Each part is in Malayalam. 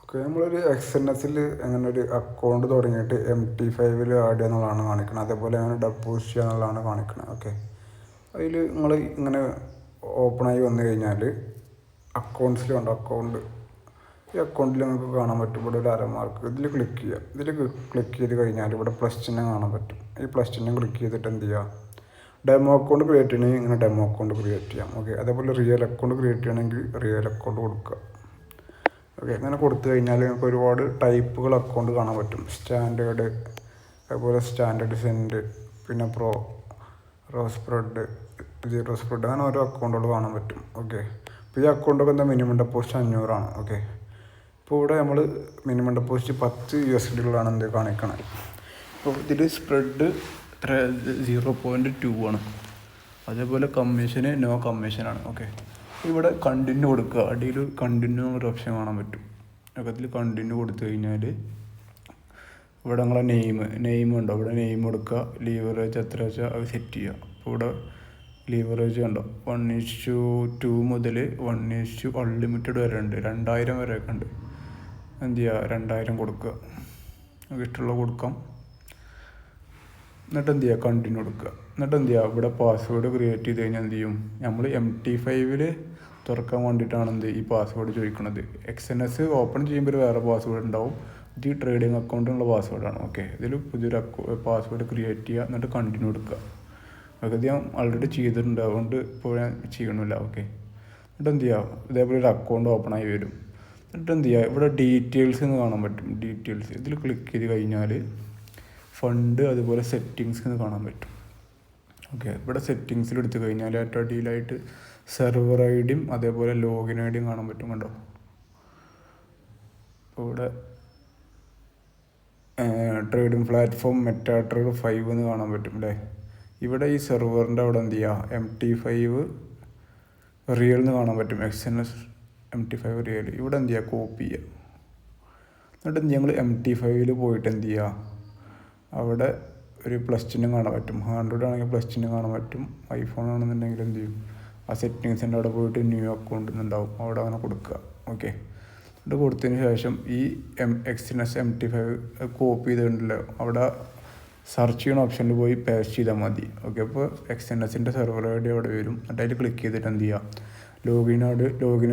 ഓക്കെ, നമ്മളൊരു XNSൽ അങ്ങനെ ഒരു അക്കൗണ്ട് തുടങ്ങിയിട്ട് MT5 ആഡ് ചെയ്യുക എന്നുള്ളതാണ് കാണിക്കുന്നത്. അതേപോലെ അങ്ങനെ ഡെപ്പോസിറ്റ് ചെയ്യുക എന്നുള്ളതാണ് കാണിക്കുന്നത്. ഓക്കെ, അതിൽ നിങ്ങൾ ഇങ്ങനെ ഓപ്പണായി വന്നു കഴിഞ്ഞാൽ അക്കൗണ്ട്സിൽ കണ്ടോ അക്കൗണ്ട്, ഈ അക്കൗണ്ടിൽ നിങ്ങൾക്ക് കാണാൻ പറ്റും ഇവിടെ ഒരു അരമാർക്ക്. ഇതിൽ ക്ലിക്ക് ചെയ്യുക. ഇതിൽ ക്ലിക്ക് ചെയ്ത് കഴിഞ്ഞാൽ ഇവിടെ പ്ലസ് ചിഹ്നം കാണാൻ പറ്റും. ഈ പ്ലസ് ചിഹ്നം ക്ലിക്ക് ചെയ്തിട്ട് എന്ത് ചെയ്യുക, ഡെമോ അക്കൗണ്ട് ക്രിയേറ്റ് ചെയ്യണമെങ്കിൽ ഇങ്ങനെ ഡെമോ അക്കൗണ്ട് ക്രിയേറ്റ് ചെയ്യാം. ഓക്കെ, അതേപോലെ റിയൽ അക്കൗണ്ട് ക്രിയേറ്റ് ചെയ്യണമെങ്കിൽ റിയൽ അക്കൗണ്ട് കൊടുക്കുക. ഓക്കെ, അങ്ങനെ കൊടുത്തു കഴിഞ്ഞാൽ നിങ്ങൾക്ക് ഒരുപാട് ടൈപ്പുകൾ അക്കൗണ്ട് കാണാൻ പറ്റും. സ്റ്റാൻഡേർഡ്, അതുപോലെ സ്റ്റാൻഡേർഡ് സെൻഡ്, പിന്നെ റോ സ്പ്രെഡ്, സീറോ സ്പ്രെഡ്, അങ്ങനെ ഓരോ അക്കൗണ്ടുകൾ കാണാൻ പറ്റും. ഓക്കെ, അപ്പോൾ ഈ അക്കൗണ്ടൊക്കെ എന്താ മിനിമം ഡെപ്പോസിറ്റ് 500 ആണ്. ഓക്കെ, ഇപ്പോൾ ഇവിടെ നമ്മൾ മിനിമം ഡെപ്പോസിറ്റ് $10 എന്ത് കാണിക്കണത്. അപ്പോൾ ഇതിൽ സ്പ്രെഡ് 0.2 ആണ്. അതേപോലെ കമ്മീഷന് നോ കമ്മീഷനാണ്. ഓക്കെ, ഇവിടെ കണ്ടിന്യൂ കൊടുക്കുക. അടിയിൽ കണ്ടിന്യൂ എന്നൊരു ഓപ്ഷൻ കാണാൻ പറ്റും. ഒക്കെ ഇതിൽ കണ്ടിന്യൂ കൊടുത്തു കഴിഞ്ഞാൽ ഇവിടെ നിങ്ങളെ നെയിം ഉണ്ടോ, ഇവിടെ നെയിം കൊടുക്കുക. ലീവറേജ് എത്ര വെച്ചാൽ അത് സെറ്റ് ചെയ്യുക. അപ്പോൾ ഇവിടെ ലീവറേജ് കണ്ടോ 1:2 മുതൽ 1: അൺലിമിറ്റഡ് വരെ ഉണ്ട്. 2000 വരെയൊക്കെ ഉണ്ട്. എന്ത് ചെയ്യുക, 2000 കൊടുക്കുക. ഇഷ്ടമുള്ള കൊടുക്കാം. എന്നിട്ട് എന്ത് ചെയ്യുക, കണ്ടിന്യൂ കൊടുക്കുക. എന്നിട്ട് എന്ത് ചെയ്യുക, ഇവിടെ പാസ്വേഡ് ക്രിയേറ്റ് ചെയ്ത് കഴിഞ്ഞാൽ എന്ത് ചെയ്യും, നമ്മൾ MT5 തുറക്കാൻ വേണ്ടിയിട്ടാണ് ഈ പാസ്വേഡ് ചോദിക്കുന്നത്. XNS ഓപ്പൺ ചെയ്യുമ്പോൾ വേറെ പാസ്വേഡ് ഉണ്ടാവും. ഇത് ഈ ട്രേഡിംഗ് അക്കൗണ്ടിനുള്ള പാസ്വേഡാണ്. ഓക്കെ, ഇതിൽ പുതിയൊരു പാസ്വേഡ് ക്രിയേറ്റ് ചെയ്യുക. എന്നിട്ട് കണ്ടിന്യൂ കൊടുക്കുക. അതൊക്കെ ഞാൻ ഓൾറെഡി ചെയ്തിട്ടുണ്ട്, അതുകൊണ്ട് ഇപ്പോൾ ഞാൻ ചെയ്യണില്ല. ഓക്കെ, എന്നിട്ട് എന്ത് ചെയ്യുക, ഇതേപോലെ ഒരു അക്കൗണ്ട് ഓപ്പൺ ആയി വരും. എന്നിട്ട് എന്ത് ചെയ്യുക, ഇവിടെ ഡീറ്റെയിൽസ് എന്ന് കാണാൻ പറ്റും. ഡീറ്റെയിൽസ് ഇതിൽ ക്ലിക്ക് ചെയ്ത് കഴിഞ്ഞാൽ ഫണ്ട്, അതുപോലെ സെറ്റിങ്സ് എന്ന് കാണാൻ പറ്റും. ഓക്കെ, ഇവിടെ സെറ്റിങ്സിൽ എടുത്തു കഴിഞ്ഞാൽ ഏറ്റവും അടിയിലായിട്ട് സെർവർ ഐഡിയും അതേപോലെ ലോഗിൻ ഐഡിയും കാണാൻ പറ്റും. കണ്ടോ, അപ്പോൾ ഇവിടെ ട്രേഡിംഗ് പ്ലാറ്റ്ഫോം മെറ്റാട്രേഡ് 5 എന്ന് കാണാൻ പറ്റും അല്ലേ. ഇവിടെ ഈ സെർവറിൻ്റെ അവിടെ എന്ത് ചെയ്യുക, MT5 റിയൽ എന്ന് കാണാൻ പറ്റും. XNS MT5 real. ഇവിടെ എന്ത് ചെയ്യുക, കോപ്പി ചെയ്യുക. എന്നിട്ട് ഞങ്ങൾ MT5 പോയിട്ട് എന്ത് ചെയ്യുക, അവിടെ ഒരു പ്ലസ് ചിഹ്നം കാണാൻ പറ്റും. 100 ആണെങ്കിൽ പ്ലസ് ചിഹ്നം കാണാൻ പറ്റും. iPhone ആണെന്നുണ്ടെങ്കിൽ എന്ത് ചെയ്യും, ആ സെറ്റിങ്സിൻ്റെ അവിടെ പോയിട്ട് ന്യൂ അക്കൗണ്ട് എന്നുണ്ടാവും, അവിടെ അങ്ങനെ കൊടുക്കുക. ഓക്കെ, ഇത് കൊടുത്തതിന് ശേഷം ഈ XNS MT5 കോപ്പി ചെയ്തിട്ടുണ്ടല്ലോ, അവിടെ സെർച്ച് ചെയ്യുന്ന ഓപ്ഷനിൽ പോയി പേസ്റ്റ് ചെയ്താൽ മതി. ഓക്കെ, അപ്പോൾ XNSൻ്റെ സെർവർ ഐഡി അവിടെ വരും. എന്നിട്ട് അതിൽ ക്ലിക്ക് ചെയ്തിട്ട് എന്ത് ചെയ്യുക, ലോഗിൻ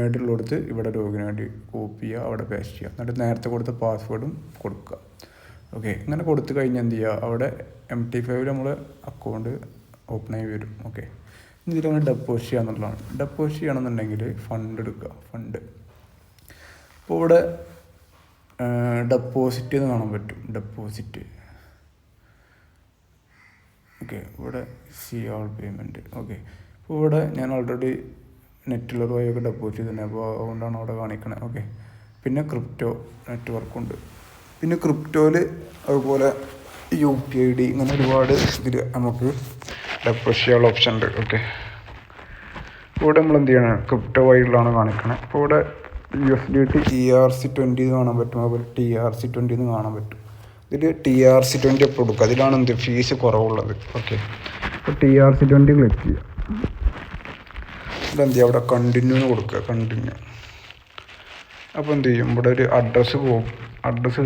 ഐഡി ഉള്ളിടത്ത് ഇവിടെ ലോഗിൻ ഐഡി കോപ്പി ചെയ്യുക, അവിടെ പേസ്റ്റ് ചെയ്യുക. എന്നിട്ട് നേരത്തെ കൊടുത്ത പാസ്വേഡും കൊടുക്കുക. ഓക്കെ, ഇങ്ങനെ കൊടുത്തു കഴിഞ്ഞാൽ എന്ത് ചെയ്യുക, അവിടെ MT5 നമ്മൾ അക്കൗണ്ട് ഓപ്പൺ ആയി വരും. ഓക്കെ, ഇതിലങ്ങനെ ഡെപ്പോസിറ്റ് ചെയ്യുക എന്നുള്ളതാണ്. ഡെപ്പോസിറ്റ് ചെയ്യണമെന്നുണ്ടെങ്കിൽ ഫണ്ട് എടുക്കുക. ഫണ്ട് ഇപ്പോൾ ഇവിടെ ഡെപ്പോസിറ്റ് എന്ന് കാണാൻ പറ്റും. ഡെപ്പോസിറ്റ്. ഓക്കെ, ഇവിടെ ആൾ പേയ്മെൻറ്റ്. ഓക്കെ, ഇപ്പോൾ ഇവിടെ ഞാൻ ഓൾറെഡി നെറ്റുള്ള വഴിയൊക്കെ ഡെപ്പോസിറ്റ് ചെയ്തിട്ടുണ്ട്, അപ്പോൾ അതുകൊണ്ടാണ് അവിടെ കാണിക്കണത്. ഓക്കെ, പിന്നെ ക്രിപ്റ്റോ നെറ്റ്വർക്കുണ്ട്. പിന്നെ ക്രിപ്റ്റോയിൽ അതുപോലെ UPID ഇങ്ങനെ ഒരുപാട് ഇതിൽ നമുക്ക് ഡെപ്പോസിറ്റ് ചെയ്യാനുള്ള ഓപ്ഷൻ ഉണ്ട്. ഓക്കെ, ഇവിടെ നമ്മൾ എന്ത് ചെയ്യണം, ക്രിപ്റ്റോ വഴികളാണ് കാണിക്കണത്. ഇപ്പോൾ ഇവിടെ USDT ERC20 എന്ന് കാണാൻ പറ്റും. അതുപോലെ TRC20 എന്ന് കാണാൻ പറ്റും. ഇതിൽ TRC20 എപ്പോൾ കൊടുക്കുക, അതിലാണ് എന്ത് ഫീസ് കുറവുള്ളത്. ഓക്കെ, അപ്പോൾ TRC20 ക്ലിക്ക് ചെയ്യുക. ഇതെന്ത് ചെയ്യുക, അവിടെ കണ്ടിന്യൂ കൊടുക്കുക. കണ്ടിന്യൂ. അപ്പോൾ എന്ത് ചെയ്യും, ഇവിടെ ഒരു അഡ്രസ്സ്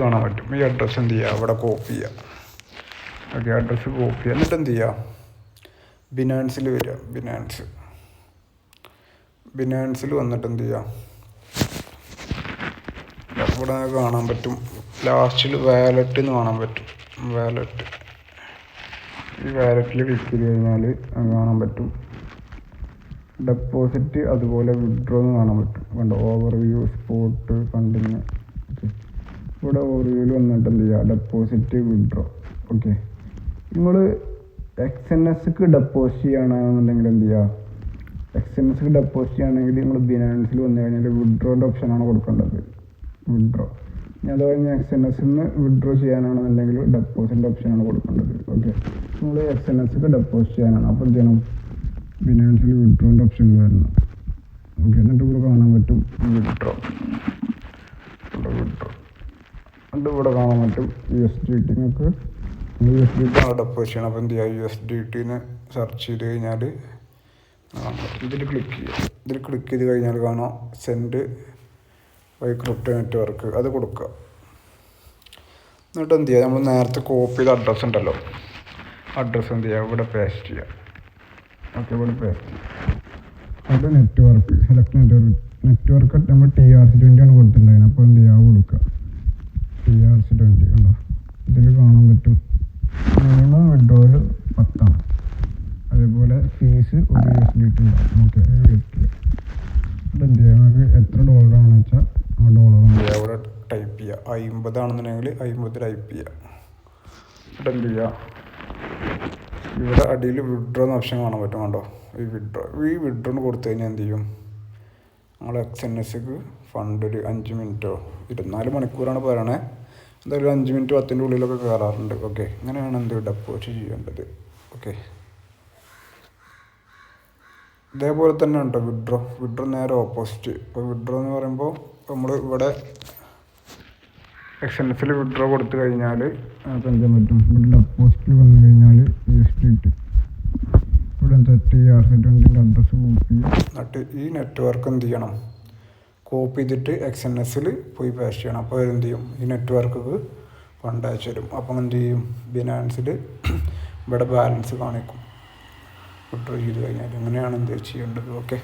കാണാൻ പറ്റും. ഈ അഡ്രസ്സ് എന്ത് ചെയ്യുക, അവിടെ കോപ്പി ചെയ്യുക. ഓക്കെ, അഡ്രസ്സ് കോപ്പി ചെയ്യുക. എന്നിട്ട് എന്ത് ചെയ്യുക, ബിനാൻസിൽ വരിക. ബിനാൻസിൽ വന്നിട്ട് എന്ത് ചെയ്യുക, ഇവിടെ കാണാൻ പറ്റും ലാസ്റ്റിൽ വാലറ്റ് എന്ന് കാണാൻ പറ്റും. വാലറ്റ്, ഈ വാലറ്റിൽ ക്ലിക്ക് ചെയ്ത് കഴിഞ്ഞാൽ കാണാൻ പറ്റും ഡെപ്പോസിറ്റ്, അതുപോലെ വിഡ്രോ എന്ന് കാണാൻ പറ്റും. കണ്ടോ, ഓവർവ്യൂ, സ്പോട്ട്, കണ്ടിന്യൂ. ഇവിടെ ഓവർവ്യൂവിൽ വന്നിട്ട് എന്ത് ചെയ്യുക, ഡെപ്പോസിറ്റ്, വിഡ്രോ. ഓക്കെ, നിങ്ങൾ XNSക്ക് ഡെപ്പോസിറ്റ് ചെയ്യണമെന്നുണ്ടെങ്കിൽ എന്ത് ചെയ്യുക, XNSക്ക് ഡെപ്പോസിറ്റ് ചെയ്യുകയാണെങ്കിൽ നിങ്ങൾ ബിനാൻസിൽ വന്നു കഴിഞ്ഞാൽ വിഡ്രോൻ്റെ ഓപ്ഷനാണ് കൊടുക്കേണ്ടത്. വിഡ്രോ. ഞാൻ അത് കഴിഞ്ഞ് XNSന്ന് വിഡ്രോ ചെയ്യാനാണെന്നുണ്ടെങ്കിൽ ഡെപ്പോസിറ്റ് ഓപ്ഷനാണ് കൊടുക്കേണ്ടത്. ഓക്കെ, നമ്മൾ XNSക്ക് ഡെപ്പോസിറ്റ് ചെയ്യാനാണ്. അപ്പോൾ എന്ത് ചെയ്യണം, ബിനാൻസിൽ വിഡ്രോൻ്റെ ഓപ്ഷനിൽ വരണം. ഓക്കെ, എന്നിട്ട് ഇവിടെ കാണാൻ പറ്റും വിഡ്രോ. എന്നിട്ട് ഇവിടെ കാണാൻ പറ്റും USDT. നിങ്ങൾക്ക് USDT ആണ് ഡെപ്പോസിറ്റ് ചെയ്യണം. അപ്പോൾ എന്ത് ചെയ്യുക, USDTന്ന് സെർച്ച് ചെയ്ത് കഴിഞ്ഞാൽ ഇതിൽ ക്ലിക്ക് ചെയ്യുക. ഇതിൽ ക്ലിക്ക് ചെയ്ത് കഴിഞ്ഞാൽ കാണാം സെൻഡ് വൈ ക്രിപ്റ്റോ നെറ്റ്വർക്ക് അത് കൊടുക്കുക. എന്നിട്ട് എന്ത് ചെയ്യുക, നമ്മൾ നേരത്തെ കോപ്പി ചെയ്ത അഡ്രസ്സ് ഉണ്ടല്ലോ, അഡ്രസ്സ് എന്ത് ചെയ്യുക, ഇവിടെ പേസ്റ്റ് ചെയ്യുക. ഓക്കെ, ഇവിടെ പേസ്റ്റ് ചെയ്യുക. അത് നെറ്റ്വർക്ക് സെലക്ട് നെറ്റ്വർക്ക് നമ്മൾ TRC20 ആണ് കൊടുത്തിട്ടുണ്ടായിരുന്നത്. അപ്പോൾ എന്ത് ചെയ്യുക, കൊടുക്കുക TRC20. കണ്ടോ, ഇതിൽ കാണാൻ പറ്റും. മിനിമം വിഡ്രോവൽ 10 അതേപോലെ ഫീസ് $1 ഉണ്ടാവും. ഓക്കെ, വെയിറ്റ് ചെയ്യുക. അത് എന്ത് ചെയ്യുക, നമുക്ക് എത്ര ഡോളറാണെന്ന് വെച്ചാൽ ആ ഡോളർ അവിടെ ടൈപ്പ് ചെയ്യുക. 50 ആണെന്നുണ്ടെങ്കിൽ 50 ടൈപ്പ് ചെയ്യുക. ഇവിടെ എന്ത് ചെയ്യുക, ഇവിടെ അടിയിൽ വിഡ്രോ എന്ന ഓപ്ഷൻ കാണാൻ പറ്റും. കണ്ടോ, ഈ വിഡ്രോന്ന് കൊടുത്തു കഴിഞ്ഞാൽ എന്ത് ചെയ്യും, നമ്മൾ XNSക്ക് ഫണ്ട് ഒരു 5 മിനിറ്റോ 24 മണിക്കൂറാണ് പറയണേ, എന്തായാലും 5 മിനിറ്റ് 10ൻ്റെ ഉള്ളിലൊക്കെ കയറാറുണ്ട്. ഓക്കെ, ഇങ്ങനെയാണ് എന്ത് ഡെപ്പോസിറ്റ് ചെയ്യേണ്ടത്. ഓക്കെ, ഇതേപോലെ തന്നെ ഉണ്ടോ വിഡ്രോ നേരെ ഓപ്പോസിറ്റ്. ഇപ്പോൾ വിഡ്രോ എന്ന് പറയുമ്പോൾ നമ്മൾ ഇവിടെ XNSൽ വിഡ്രോ കൊടുത്തു കഴിഞ്ഞാൽ നമുക്ക് എന്ത് ചെയ്യാൻ പറ്റും, ഇവിടെ ഡെപ്പോസിറ്റിൽ വന്നു കഴിഞ്ഞാൽ USDT ഇവിടെ എന്താ TRC20 അഡ്രസ്സ് കോപ്പി ചെയ്യും. എന്നിട്ട് ഈ നെറ്റ്വർക്ക് എന്ത് ചെയ്യണം, കോപ്പി ചെയ്തിട്ട് XNSൽ പോയി പേസ്റ്റ് ചെയ്യണം. അപ്പോൾ എന്ത് ചെയ്യും, ഈ നെറ്റ്വർക്ക് ഫണ്ട് അയച്ചു തരും. അപ്പം എന്ത് ചെയ്യും, ബിനാൻസിൽ ഇവിടെ ബാലൻസ് കാണിക്കും വിഡ്രോ ചെയ്ത് കഴിഞ്ഞാൽ. അങ്ങനെയാണ് എന്ത് ചെയ്യേണ്ടത്. ഓക്കെ.